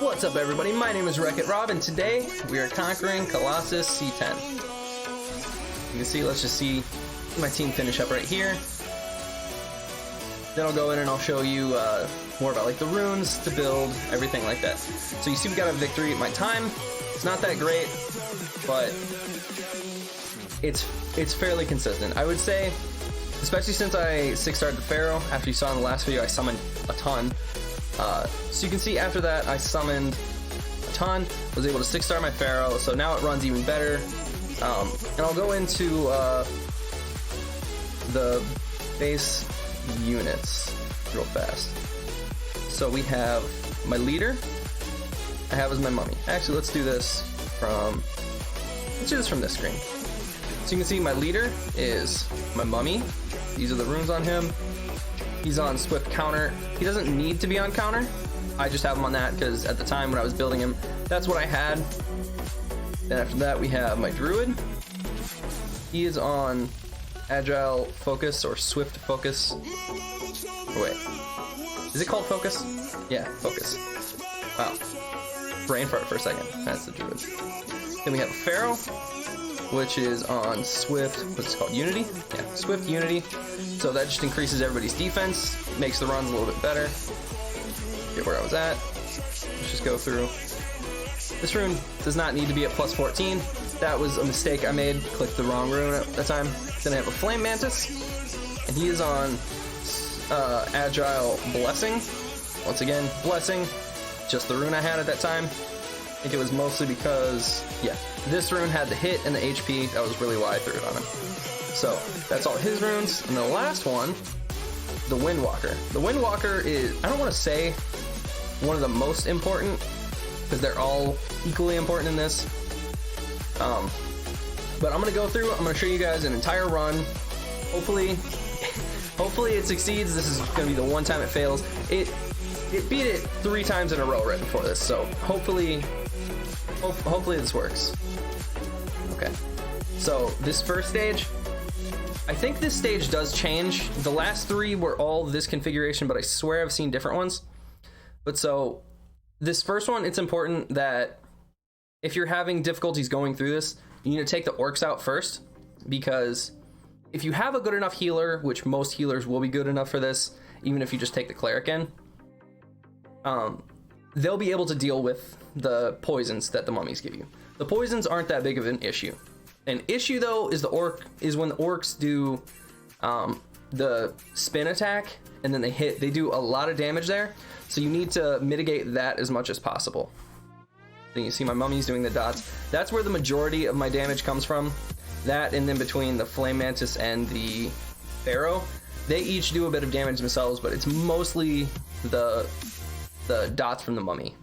What's up, everybody? My name is Wreck-It Rob, and today we are conquering Colossus C10. You can see, let's just see my team finish up right here. Then I'll go in and I'll show you more about like the runes to build, everything like that. So you see we got a victory. My time, it's not that great, but it's fairly consistent. I would say, especially since I 6-starred the Pharaoh. After you saw in the last video, I summoned a ton. So you can see after that I summoned a ton, was able to 6-star my Pharaoh, so now it runs even better. And I'll go into the base units real fast. So we have my leader, I have as my mummy. Actually, let's do this from this screen. So you can see my leader is my mummy. These are the runes on him. He's on swift counter. He doesn't need to be on counter. I just have him on that because at the time when I was building him, that's what I had. Then after that, we have my Druid. He is on agile focus or swift focus. Oh, wait, is it called focus? Yeah, focus. Wow, brain fart for a second. That's the Druid. Then we have a Pharaoh, which is on swift, what's it called, unity? Yeah, swift unity. So that just increases everybody's defense, makes the runs a little bit better. Get where I was at. Let's just go through. This rune does not need to be at plus 14. That was a mistake I made, clicked the wrong rune at the time. Then I have a flame mantis, and he is on agile blessing. Once again, blessing, just the rune I had at that time. I think it was mostly because, yeah, this rune had the hit and the HP. That was really why I threw it on him. So that's all his runes. And the last one, the Windwalker. The Windwalker is, I don't want to say one of the most important, because they're all equally important in this. But I'm going to go through, I'm going to show you guys an entire run. Hopefully it succeeds. This is going to be the one time it fails. It beat it 3 times in a row right before this, so hopefully this works. Okay, so this first stage, I think this stage does change. The last 3 were all this configuration, but I swear I've seen different ones. But so this first one, it's important that if you're having difficulties going through this, you need to take the orcs out first, because if you have a good enough healer, which most healers will be good enough for this, even if you just take the cleric in, they'll be able to deal with the poisons that the mummies give you. The poisons aren't that big of an issue. An issue though is when the orcs do the spin attack, and then they do a lot of damage there. So you need to mitigate that as much as possible. Then you see my mummies doing the dots. That's where the majority of my damage comes from. That, and then between the flame mantis and the Pharaoh, they each do a bit of damage themselves, but it's mostly the dots from the mummy.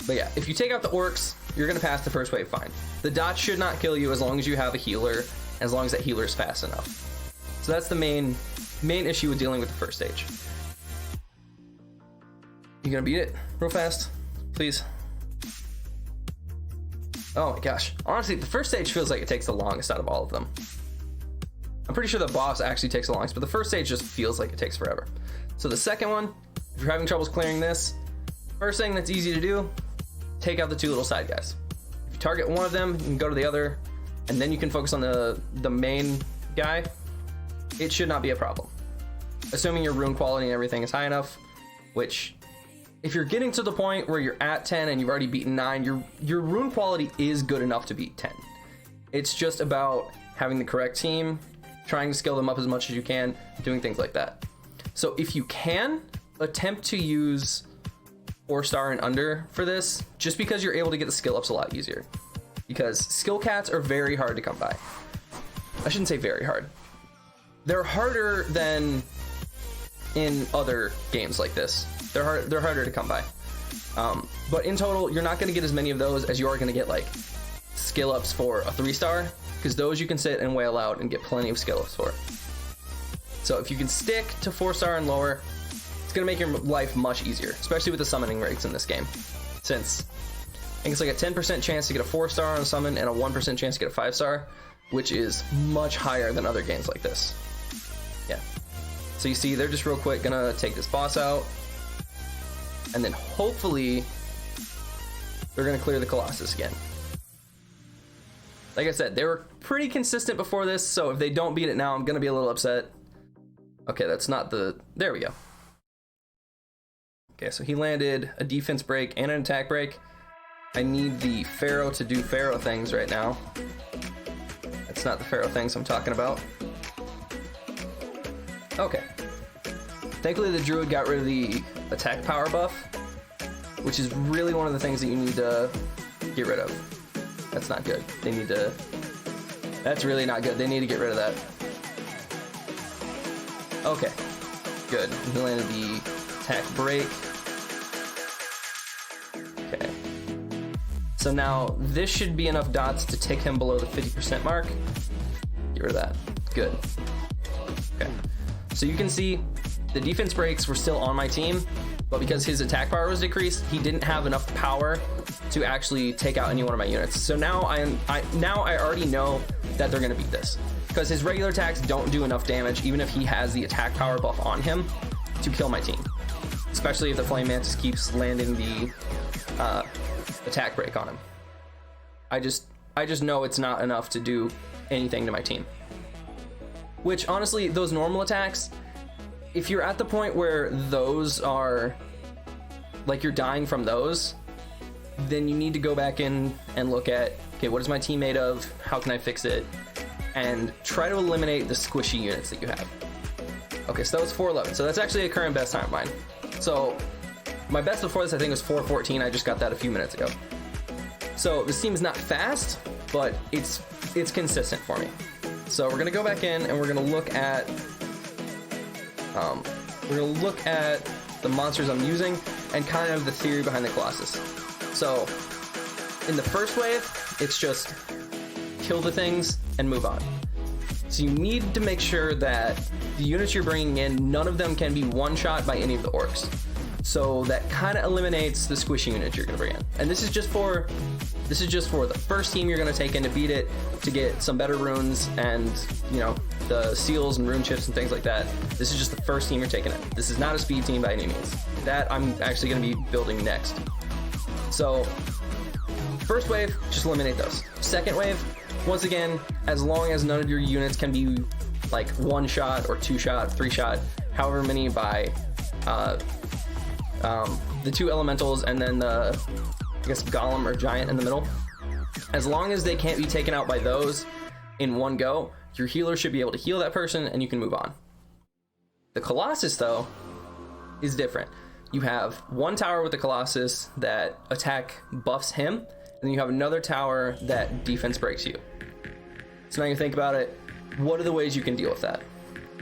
But yeah, if you take out the orcs, you're gonna pass the first wave fine. The dots should not kill you as long as you have a healer, as long as that healer is fast enough. So that's the main issue with dealing with the first stage. You gonna beat it real fast, please? Oh my gosh, honestly, the first stage feels like it takes the longest out of all of them. I'm pretty sure the boss actually takes the longest, but the first stage just feels like it takes forever. So the second one, if you're having troubles clearing this, first thing that's easy to do, take out the 2 little side guys. If you target one of them, you can go to the other, and then you can focus on the main guy. It should not be a problem, assuming your rune quality and everything is high enough, which, if you're getting to the point where you're at 10 and you've already beaten 9, your rune quality is good enough to beat 10. It's just about having the correct team, trying to scale them up as much as you can, doing things like that. So if you can, attempt to use 4-star and under for this, just because you're able to get the skill ups a lot easier. Because skill cats are very hard to come by. I shouldn't say very hard. They're harder than in other games like this. They're harder to come by. But in total, you're not going to get as many of those as you are going to get like skill ups for a 3-star, because those you can sit and wail out and get plenty of skill ups for. So if you can stick to 4-star and lower, it's going to make your life much easier, especially with the summoning rates in this game. Since I think it's like a 10% chance to get a 4-star on a summon and a 1% chance to get a 5-star, which is much higher than other games like this. Yeah. So you see, they're just real quick gonna take this boss out. And then hopefully they're going to clear the Colossus again. Like I said, they were pretty consistent before this, so if they don't beat it now, I'm going to be a little upset. Okay, that's not the... There we go. Okay, so he landed a defense break and an attack break. I need the Pharaoh to do Pharaoh things right now. That's not the Pharaoh things I'm talking about. Okay. Thankfully, the Druid got rid of the attack power buff, which is really one of the things that you need to get rid of. That's not good. They need to... That's really not good. They need to get rid of that. Okay. Good. He landed the attack break. Okay. So now this should be enough dots to take him below the 50% mark. Get rid of that. Good. Okay. So you can see the defense breaks were still on my team, but because his attack power was decreased, he didn't have enough power to actually take out any one of my units. So now I already know that they're going to beat this, because his regular attacks don't do enough damage, even if he has the attack power buff on him, to kill my team. Especially if the Flame Mantis keeps landing the attack break on him. I just know it's not enough to do anything to my team. Which, honestly, those normal attacks, if you're at the point where those are, like, you're dying from those, then you need to go back in and look at, okay, what is my team made of? How can I fix it? And try to eliminate the squishy units that you have. Okay, so that was 411. So that's actually a current best time of mine. So my best before this, I think, was 414. I just got that a few minutes ago. So this team is not fast, but it's consistent for me. So we're gonna go back in and we're gonna look at the monsters I'm using and kind of the theory behind the Colossus. So in the first wave, it's just kill the things and move on. So you need to make sure that the units you're bringing in, none of them can be one-shot by any of the orcs. So that kind of eliminates the squishy units you're gonna bring in. And this is just for the first team you're gonna take in to beat it, to get some better runes and, you know, the seals and rune chips and things like that. This is just the first team you're taking in. This is not a speed team by any means. That I'm actually gonna be building next. So first wave, just eliminate those. Second wave, once again, as long as none of your units can be like one shot or two shot, three shot, however many by the two elementals and then the, I guess, golem or giant in the middle. As long as they can't be taken out by those in one go, your healer should be able to heal that person and you can move on. The Colossus, though, is different. You have one tower with the Colossus that attack buffs him, and then you have another tower that defense breaks you. So now you think about it, what are the ways you can deal with that?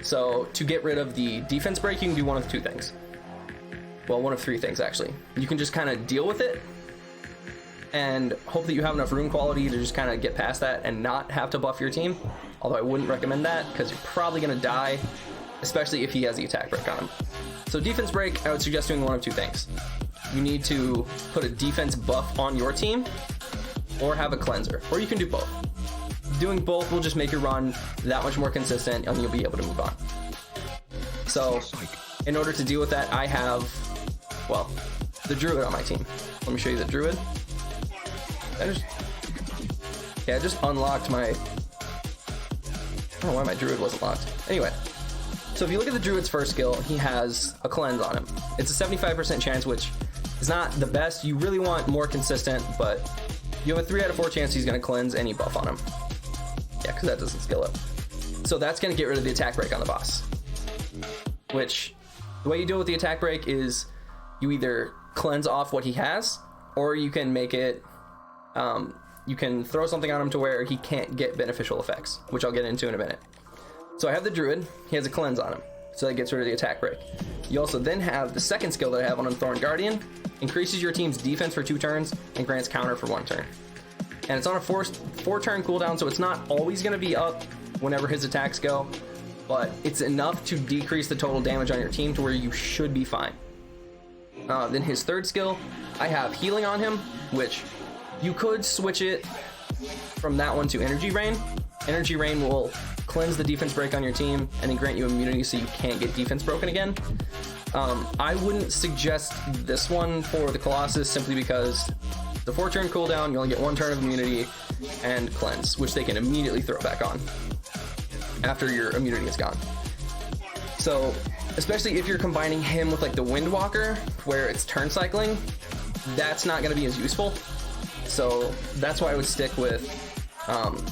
So to get rid of the defense break, you can do one of two things. Well, one of three things, actually. You can just kind of deal with it and hope that you have enough rune quality to just kind of get past that and not have to buff your team. Although I wouldn't recommend that, because you're probably going to die, especially if he has the attack break on him. So defense break, I would suggest doing one of two things. You need to put a defense buff on your team or have a cleanser, or you can do both. Doing both will just make your run that much more consistent and you'll be able to move on. So in order to deal with that, I have, well, the Druid on my team. Let me show you the Druid. I just unlocked my, I don't know why my Druid wasn't locked. Anyway, so if you look at the Druid's first skill, he has a cleanse on him. It's a 75% chance, which is not the best. You really want more consistent, but you have a 3 out of 4 chance he's going to cleanse any buff on him. Yeah, because that doesn't skill up. So that's going to get rid of the attack break on the boss. Which, the way you deal with the attack break is you either cleanse off what he has, or you can make it, you can throw something on him to where he can't get beneficial effects, which I'll get into in a minute. So I have the Druid, he has a cleanse on him, so that gets rid of the attack break. You also then have the second skill that I have on Thorn Guardian, increases your team's defense for 2 turns and grants counter for 1 turn. And it's on a 4-turn cooldown, so it's not always going to be up whenever his attacks go, but it's enough to decrease the total damage on your team to where you should be fine. Then his third skill, I have healing on him, which you could switch it from that one to Energy Rain. Energy Rain will cleanse the defense break on your team and then grant you immunity so you can't get defense broken again. I wouldn't suggest this one for the Colossus simply because the 4-turn cooldown, you only get 1 turn of immunity and cleanse, which they can immediately throw back on after your immunity is gone. So especially if you're combining him with like the Windwalker where it's turn cycling, that's not going to be as useful. So that's why I would stick with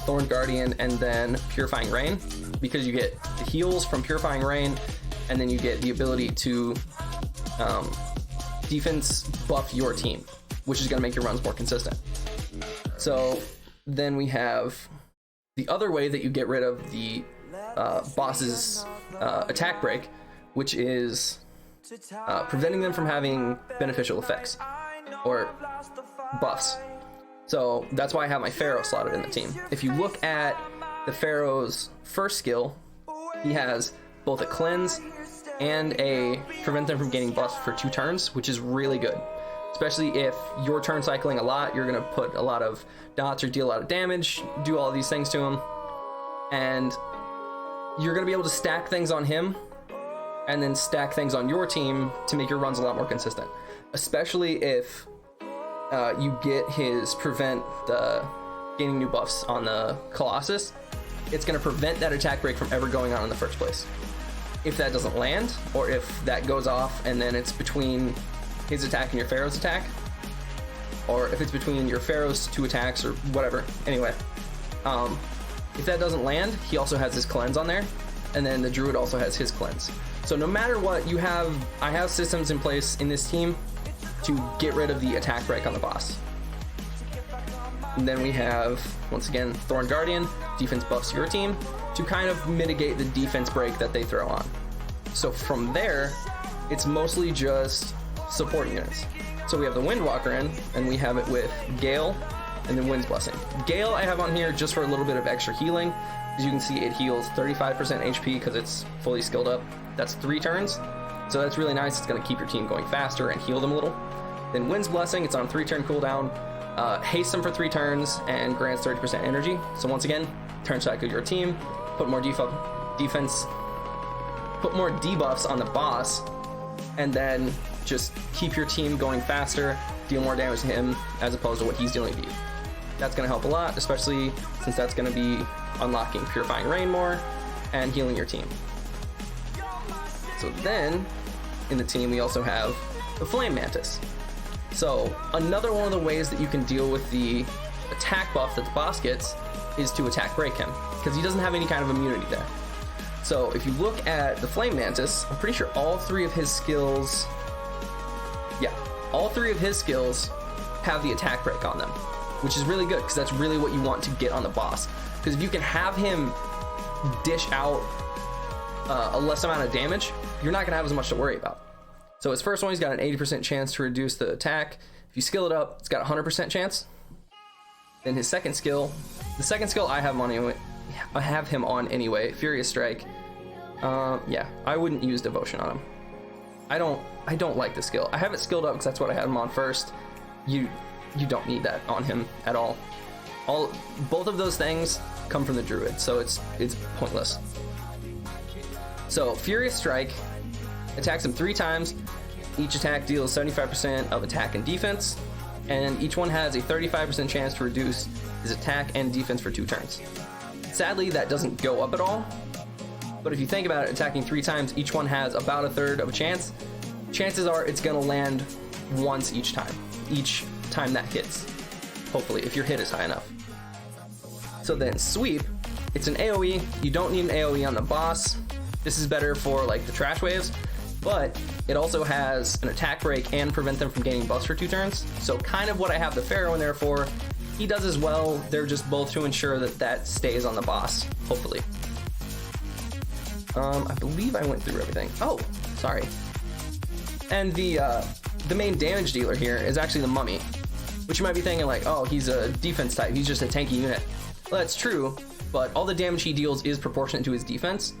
Thorn Guardian and then Purifying Rain, because you get the heals from Purifying Rain and then you get the ability to defense buff your team, which is going to make your runs more consistent. So then we have the other way that you get rid of the boss's attack break, which is preventing them from having beneficial effects or buffs. So that's why I have my Pharaoh slotted in the team. If you look at the Pharaoh's first skill, he has both a cleanse and a prevent them from gaining buffs for 2 turns, which is really good. Especially if you're turn cycling a lot, you're going to put a lot of dots or deal a lot of damage, do all of these things to him, and you're going to be able to stack things on him and then stack things on your team to make your runs a lot more consistent. Especially if you get his prevent the gaining new buffs on the Colossus, it's going to prevent that attack break from ever going on in the first place. If that doesn't land, or if that goes off and then it's between his attack and your Pharaoh's attack, or if it's between your Pharaoh's 2 attacks or whatever, anyway, if that doesn't land, he also has his cleanse on there, and then the Druid also has his cleanse. So no matter what you have, I have systems in place in this team to get rid of the attack break on the boss. And then we have, once again, Thorn Guardian, defense buffs your team to kind of mitigate the defense break that they throw on. So from there, it's mostly just support units. So we have the Windwalker in, and we have it with Gale and then Wind's Blessing. Gale I have on here just for a little bit of extra healing. As you can see, it heals 35% HP because it's fully skilled up. That's 3 turns, so that's really nice. It's going to keep your team going faster and heal them a little. Then Wind's Blessing, it's on a 3-turn cooldown, hastes them for 3 turns and grants 30% energy. So once again, turn cycle your team, put more defense, put more debuffs on the boss, and then just keep your team going faster, deal more damage to him as opposed to what he's dealing to you. That's going to help a lot, especially since that's going to be unlocking Purifying Rain more and healing your team. So then in the team we also have the Flame Mantis. So another one of the ways that you can deal with the attack buff that the boss gets is to attack break him, because he doesn't have any kind of immunity there. So if you look at the Flame Mantis, I'm pretty sure all 3 of his skills, all 3 of his skills have the attack break on them, which is really good because that's really what you want to get on the boss. Because if you can have him dish out a less amount of damage, you're not going to have as much to worry about. So his first one, he's got an 80% chance to reduce the attack. If you skill it up, it's got a 100% chance. Then his second skill, the second skill I have him on anyway, Furious Strike. Yeah, I wouldn't use Devotion on him. I don't like the skill. I have it skilled up because that's what I had him on first. You don't need that on him at all. Both of those things come from the Druid, so it's pointless. So Furious Strike attacks him 3 times. Each attack deals 75% of attack and defense, and each one has a 35% chance to reduce his attack and defense for 2 turns. Sadly, that doesn't go up at all, but if you think about it, attacking 3 times, each one has about a third of a chance. Chances are it's going to land once each time that hits, hopefully, if your hit is high enough. So then Sweep, it's an AoE. You don't need an AoE on the boss. This is better for like the trash waves, but it also has an attack break and prevent them from gaining buffs for 2 turns. So kind of what I have the Pharaoh in there for. He does as well. They're just both to ensure that that stays on the boss, hopefully. I believe I went through everything. Oh, sorry. And the main damage dealer here is actually the Mummy, which you might be thinking like, oh, he's a defense type, he's just a tanky unit. Well, that's true, but all the damage he deals is proportionate to his defense.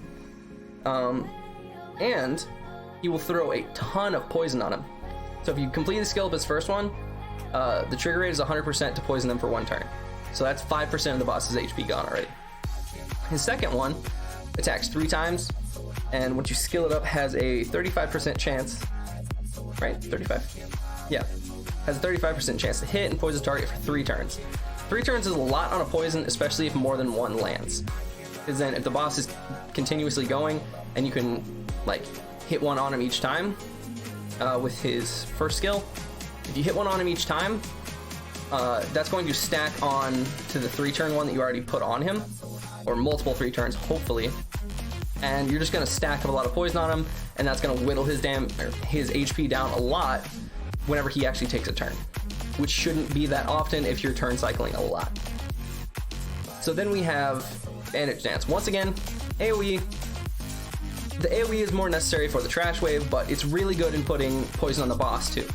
And he will throw a ton of poison on him. So if you complete the skill of his first one, the trigger rate is 100% to poison them for 1 turn. So that's 5% of the boss's HP gone already. His second one attacks 3 times, and once you skill it up, has a 35% chance, right? 35? Yeah. Has a 35% chance to hit and poison target for 3 turns. 3 turns is a lot on a poison, especially if more than one lands. Because then if the boss is continuously going, and you can like hit one on him each time with his first skill, if you hit one on him each time, that's going to stack on to the 3-turn one that you already put on him, or multiple 3 turns, hopefully. And you're just going to stack up a lot of poison on him, and that's going to whittle his HP down a lot whenever he actually takes a turn, which shouldn't be that often if you're turn cycling a lot. So then we have Bandage Dance. Once again, AoE. The AoE is more necessary for the trash wave, but it's really good in putting poison on the boss too,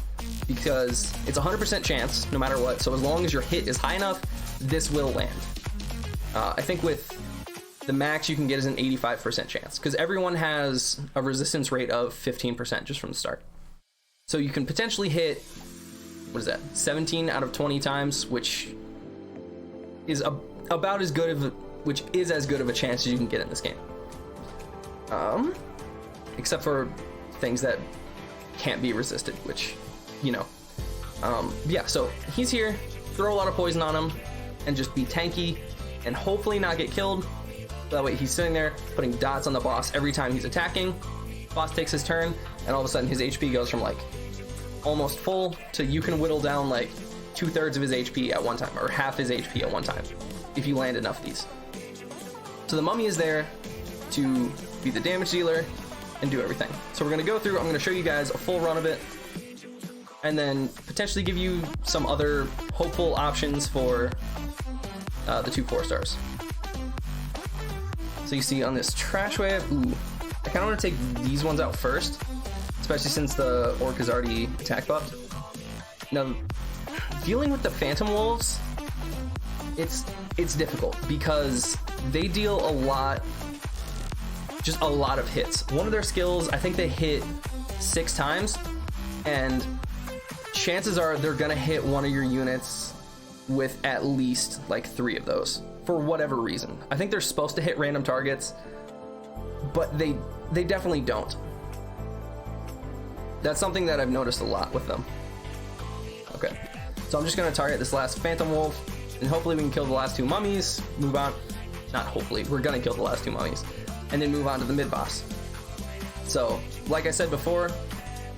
because it's 100% chance no matter what. So as long as your hit is high enough, this will land. I think with the max you can get is an 85% chance, because everyone has a resistance rate of 15% just from the start. So you can potentially hit, what is that, 17 out of 20 times, which is about as good of which is as good of a chance as you can get in this game. Except for things that can't be resisted, which, you know. Yeah, so he's here, throw a lot of poison on him, and just be tanky, and hopefully not get killed. That way he's sitting there, putting dots on the boss every time he's attacking. Boss takes his turn, and all of a sudden his HP goes from like almost full to you can whittle down like 2/3 of his HP at one time, or half his HP at one time, if you land enough of these. So the mummy is there to be the damage dealer and do everything. So we're going to go through, I'm going to show you guys a full run of it, and then potentially give you some other hopeful options for the 2 4-stars. So you see on this trash wave, ooh, I kind of want to take these ones out first, especially since the orc is already attack buffed. Now, dealing with the phantom wolves, it's difficult because they deal a lot of hits. One of their skills, I think they hit 6 times, and chances are they're gonna hit one of your units with at least like 3 of those for whatever reason. I think they're supposed to hit random targets, but they definitely don't. That's something that I've noticed a lot with them. Okay, so I'm just gonna target this last phantom wolf, and hopefully we can kill the last 2 mummies, move on. Not hopefully, we're gonna kill the last 2 mummies, and then move on to the mid boss. So, like I said before,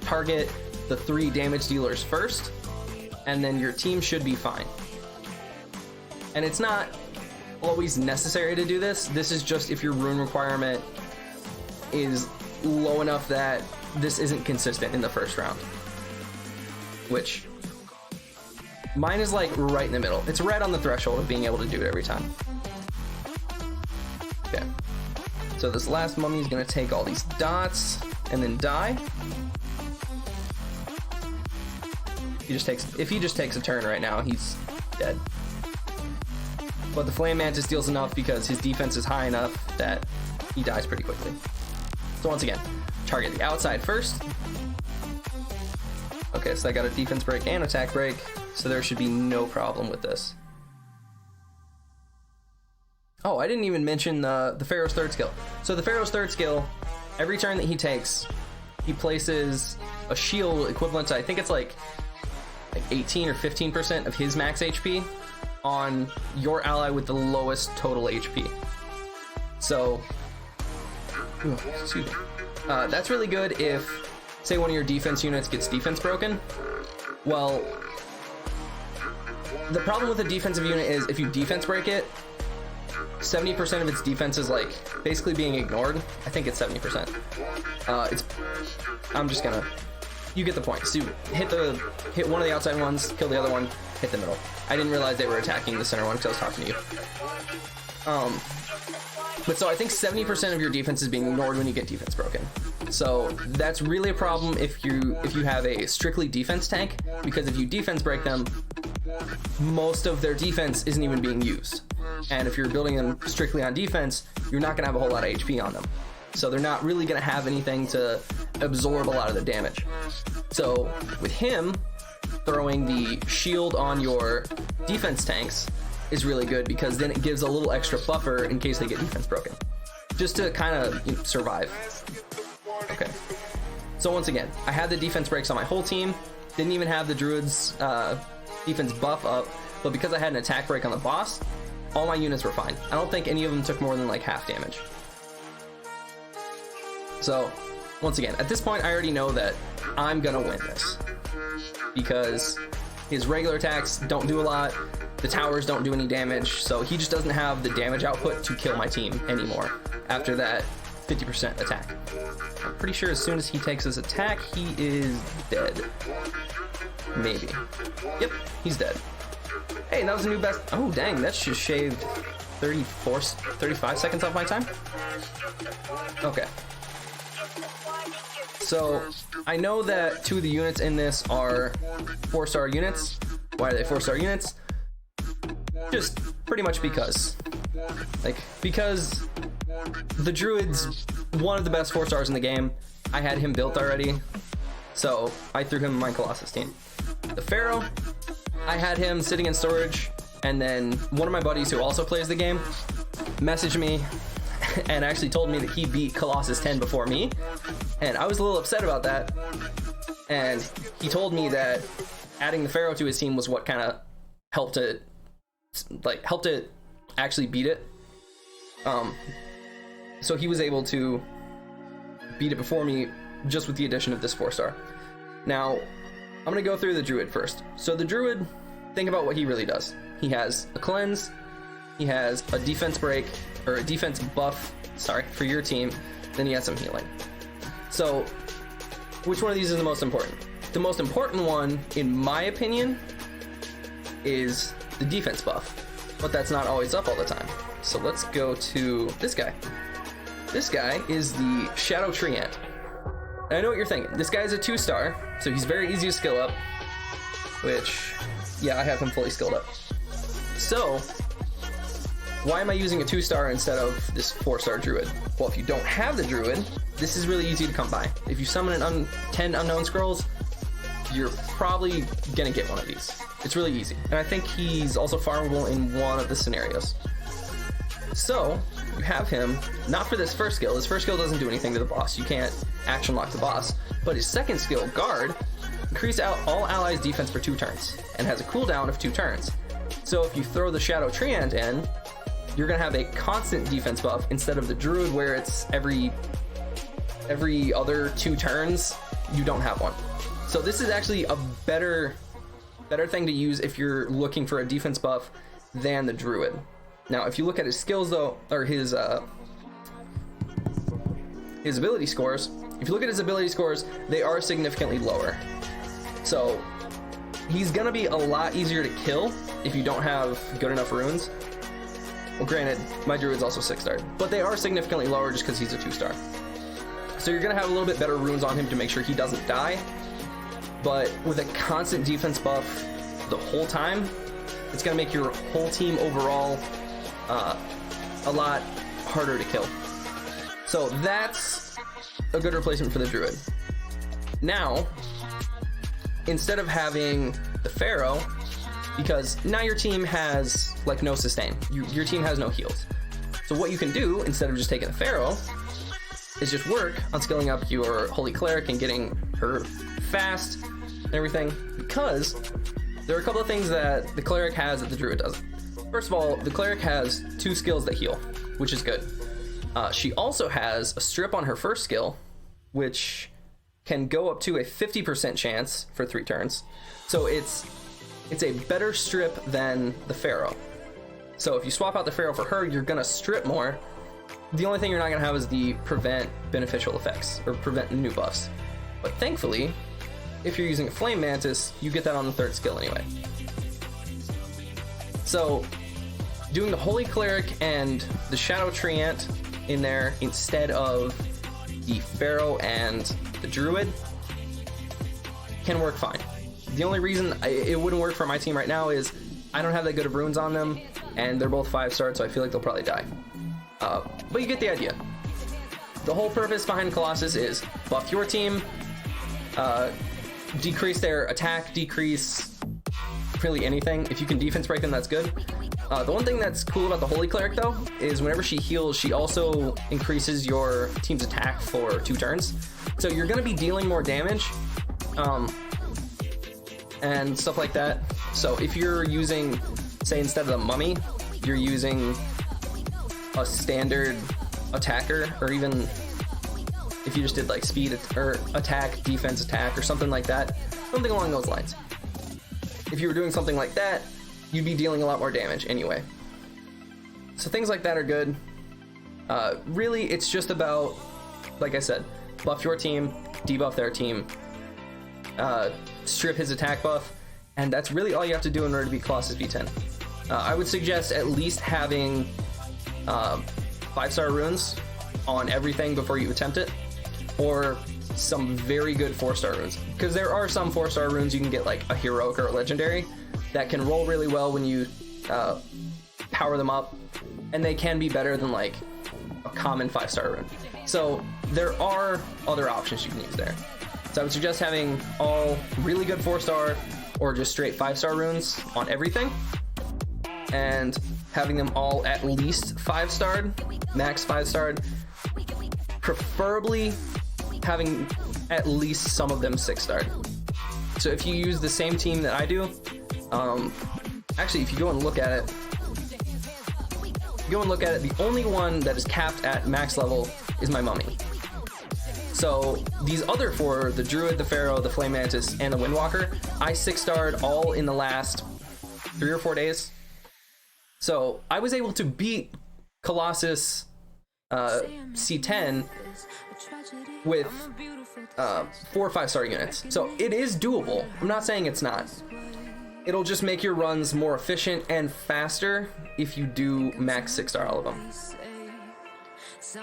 target the 3 damage dealers first, and then your team should be fine. And it's not always necessary to do this. This is just if your rune requirement is low enough that this isn't consistent in the first round. Which, mine is like right in the middle. It's right on the threshold of being able to do it every time. Okay. So this last mummy is going to take all these dots and then die. If he just takes a turn right now, he's dead. But the Flame Mantis deals enough because his defense is high enough that he dies pretty quickly. So once again, target the outside first. Okay, so I got a defense break and attack break, so there should be no problem with this. Oh, I didn't even mention the Pharaoh's 3rd skill. So the Pharaoh's 3rd skill, every turn that he takes, he places a shield equivalent to, I think it's like 18 or 15% of his max HP on your ally with the lowest total HP. So, excuse me. That's really good if, say, one of your defense units gets defense broken. Well, the problem with a defensive unit is if you defense break it, 70% of its defense is like basically being ignored. I think it's 70%. I'm just gonna, you get the point. So you hit one of the outside ones, kill the other one, hit the middle. I didn't realize they were attacking the center one because I was talking to you. But so I think 70% of your defense is being ignored when you get defense broken. So that's really a problem if you have a strictly defense tank, because if you defense break them, most of their defense isn't even being used. And if you're building them strictly on defense, you're not going to have a whole lot of HP on them. So they're not really going to have anything to absorb a lot of the damage. So with him, throwing the shield on your defense tanks is really good, because then it gives a little extra buffer in case they get defense broken. just to kind of survive. Okay. So once again, I had the defense breaks on my whole team. Didn't even have the Druid's defense buff up, but because I had an attack break on the boss, all my units were fine. I don't think any of them took more than like half damage. So once again, at this point, I already know that I'm gonna win this because his regular attacks don't do a lot. The towers don't do any damage, so he just doesn't have the damage output to kill my team anymore after that 50% attack. I'm pretty sure as soon as he takes his attack, he is dead. Maybe. Yep, he's dead. Hey, that was a new best. Oh, dang, that just shaved 35 seconds off my time? Okay. So, I know that 2 of the units in this are 4-star units. Why are they 4-star units? Just pretty much because. Because the Druid's one of the best 4-stars in the game. I had him built already, so I threw him in my Colossus team. The Pharaoh, I had him sitting in storage, and then one of my buddies who also plays the game messaged me and actually told me that he beat Colossus 10 before me, and I was a little upset about that. And he told me that adding the Pharaoh to his team was what kind of helped it actually beat it. So he was able to beat it before me just with the addition of this 4-star. Now, I'm gonna go through the Druid first. So the Druid, think about what he really does. He has a cleanse, he has a defense break, or a defense buff, sorry, for your team, then he has some healing. So, which one of these is the most important? The most important one, in my opinion, is the defense buff, but that's not always up all the time. So let's go to this guy. This guy is the Shadow Treant. And I know what you're thinking. This guy's a 2-star, so he's very easy to skill up, which, yeah, I have him fully skilled up. So, why am I using a 2-star instead of this 4-star Druid? Well, if you don't have the Druid, this is really easy to come by. If you summon 10 Unknown Scrolls, you're probably gonna get one of these. It's really easy. And I think he's also farmable in one of the scenarios. So, you have him, not for this first skill. His first skill doesn't do anything to the boss. You can't action lock the boss. But his second skill, Guard, increases out all allies' defense for 2 turns, and has a cooldown of 2 turns. So if you throw the Shadow Treant in, you're gonna have a constant defense buff instead of the Druid where it's every other 2 turns, you don't have one. So this is actually a better thing to use if you're looking for a defense buff than the Druid. Now, if you look at his skills though, or his ability scores, if you look at his ability scores, they are significantly lower. So he's gonna be a lot easier to kill if you don't have good enough runes. Well, granted, my Druid's also 6-star, but they are significantly lower just because he's a 2-star. So you're gonna have a little bit better runes on him to make sure he doesn't die. But with a constant defense buff the whole time, it's gonna make your whole team overall a lot harder to kill. So that's a good replacement for the Druid. Now, instead of having the Pharaoh, because now your team has like no sustain, your team has no heals. So what you can do instead of just taking the Pharaoh is just work on skilling up your Holy Cleric and getting her fast and everything, because there are a couple of things that the Cleric has that the Druid doesn't. First of all, the Cleric has 2 skills that heal, which is good. She also has a strip on her first skill, which can go up to a 50% chance for 3 turns. So it's a better strip than the Pharaoh. So if you swap out the Pharaoh for her, you're gonna strip more. The only thing you're not gonna have is the prevent beneficial effects, or prevent new buffs. But thankfully, if you're using a Flame Mantis, you get that on the 3rd skill anyway. So, doing the Holy Cleric and the Shadow Treant in there instead of the Pharaoh and the Druid can work fine. The only reason it wouldn't work for my team right now is I don't have that good of runes on them, and they're both 5-star, so I feel like they'll probably die. But you get the idea. The whole purpose behind Colossus is buff your team, decrease their attack, decrease really anything. If you can defense break them, that's good. The one thing that's cool about the Holy Cleric, though, is whenever she heals, she also increases your team's attack for 2 turns. So you're going to be dealing more damage and stuff like that. So if you're using, say, instead of the mummy, you're using a standard attacker, or even if you just did like speed or attack, defense, attack, or something like that, something along those lines. If you were doing something like that, you'd be dealing a lot more damage anyway. So things like that are good. Really, it's just about, like I said, buff your team, debuff their team, strip his attack buff, and that's really all you have to do in order to beat Colossus B10. I would suggest at least having 5-star runes on everything before you attempt it, or some very good 4-star runes, because there are some 4-star runes you can get, like a heroic or a legendary, that can roll really well when you power them up, and they can be better than like a common 5-star rune. So there are other options you can use there. So I would suggest having all really good 4-star or just straight 5-star runes on everything, and having them all at least 5-starred, max 5-starred, preferably having at least some of them 6-starred. So if you use the same team that I do, actually, if you go and look at it, the only one that is capped at max level is my mummy. So these other 4, the Druid, the Pharaoh, the Flame Mantis, and the Windwalker, I 6-starred all in the last 3 or 4 days. So I was able to beat Colossus C10 with 4 or 5-star units. So it is doable. I'm not saying it's not. It'll just make your runs more efficient and faster if you do max 6-star all of them.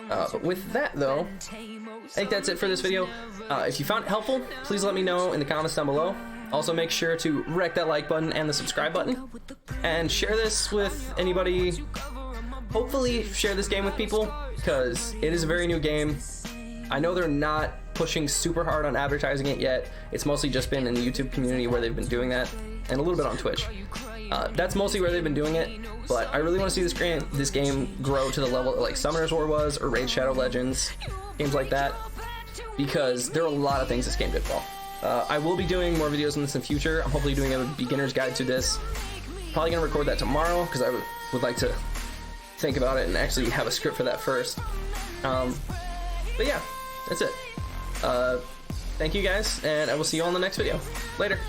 But with that, though, I think that's it for this video. If you found it helpful, please let me know in the comments down below. Also, make sure to wreck that like button and the subscribe button, and share this with anybody. Hopefully share this game with people, because it is a very new game. I know they're not pushing super hard on advertising it yet. It's mostly just been in the YouTube community where they've been doing that, and a little bit on Twitch. That's mostly where they've been doing it, but I really want to see this game grow to the level that like Summoner's War was, or Raid Shadow Legends, games like that, because there are a lot of things this game did well. I will be doing more videos on this in the future. I'm hopefully doing a beginner's guide to this. Probably gonna record that tomorrow, because I would like to think about it and actually have a script for that first. But yeah, that's it. Thank you guys, and I will see you all in the next video. Later.